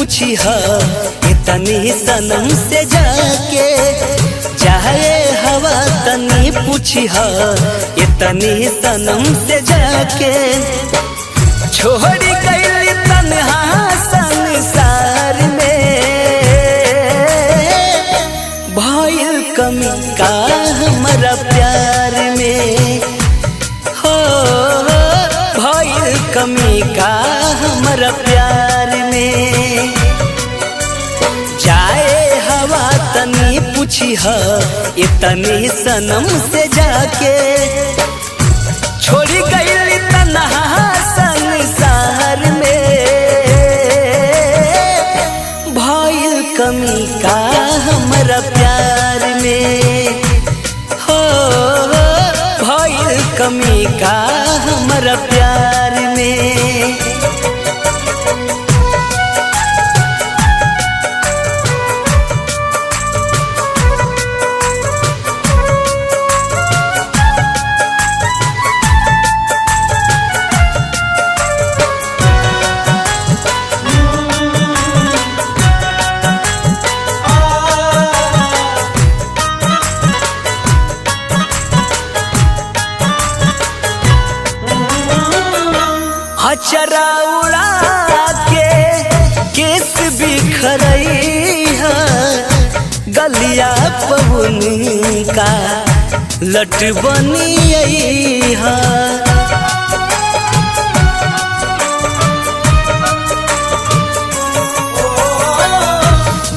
पूछी है इतनी सनम से जाके, चाहे हवा तनी पूछी है इतनी सनम से जाके। छोड़ी गई तन्हा संसार में, भइल कमी का हमारा प्यार में, हो भइल कमी का हमारा प्यार में। जाए हवा तनी पूछी है इतनी सनम से जाके, छोड़ी गई तन्हा संसार में, भइल कमी का हमारा प्यार में, हो भइल कमी का हमारा प्यार में। अचरा उड़ा के केस बिखरई है, गलिया पवन का लट बनी है।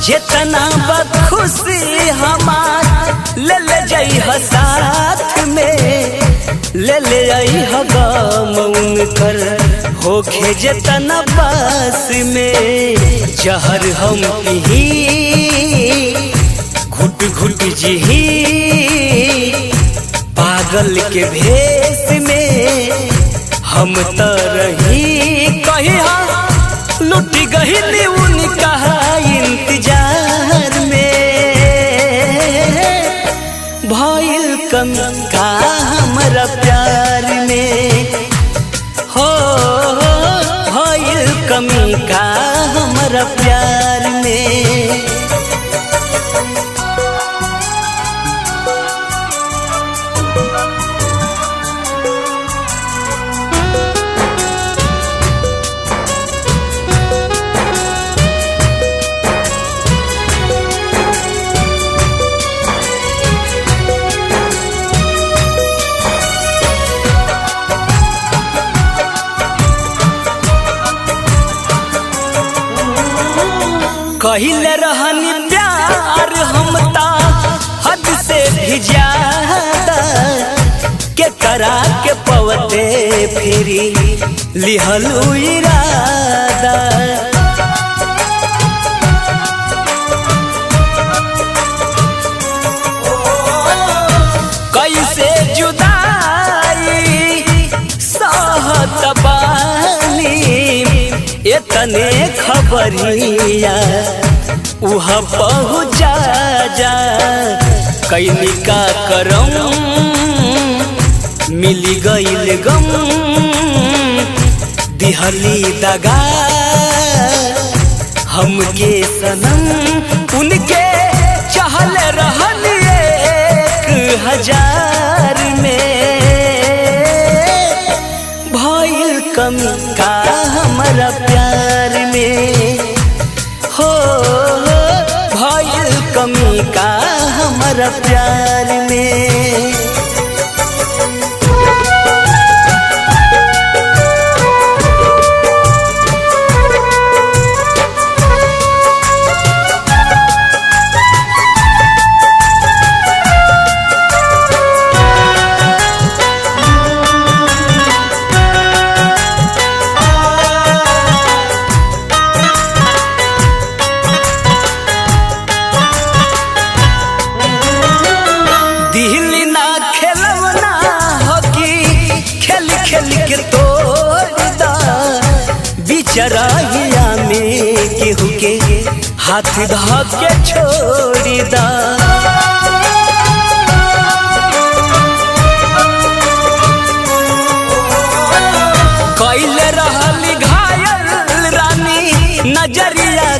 जितना बखुशी हमार ले जाई साथ में, ले आई गम उनकर होखे जतना पास में। जहर हम पी घुट घुट जी पागल के भेष में, हम तो रही कही लुट गई उनका इंतजार में, भइल कमी का हमारा प्यार में, हो भइल कमी का हमारा प्यार में। कहिले रहनी प्यार हम ता हद से भी ज्यादा, के करा के पवते फिरी लिहलू इरादा। कैसे जुदाई सहत बानी, इतने खबरिया उहाँ पहुँचा जा। कैनी का करम मिली गईल गम, दिहली दगा हमके सनम। उनके चहल रहल 1000 में, भइल कमी का हमारा प्यार में, हो भइल कमी का हमारा प्यार में। चराहिया में केहू के हाथ धके छोड़ी दा। कैले रहल घायल रानी नजरिया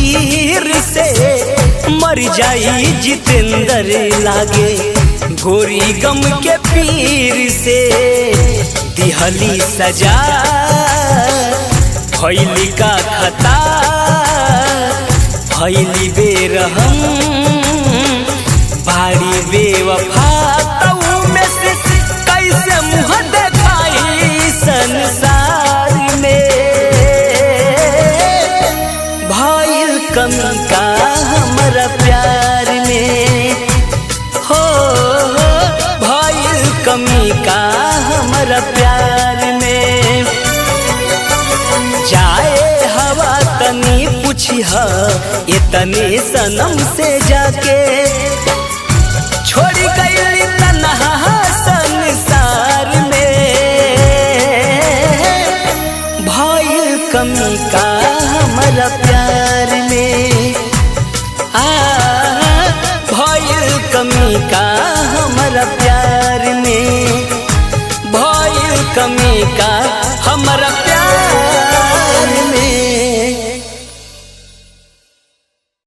तीर से मर जाई जितेंद्र लागे गोरी गम के पीर से दिहली सजा भैली का खता भैली बेरहम बाड़ी बेवफा तऊ में से कैसे मुँह देखाई संसार में भइल कमी का हमारा प्यार में हो भइल कमी का हमारा प्यार में जाए हवा तनी पूछिह इतने सनम से जाके छोड़ गई तन्हा संसार में भइल कमी का हमारा प्यार में भइल कमी का हमारा प्यार में भइल कमी का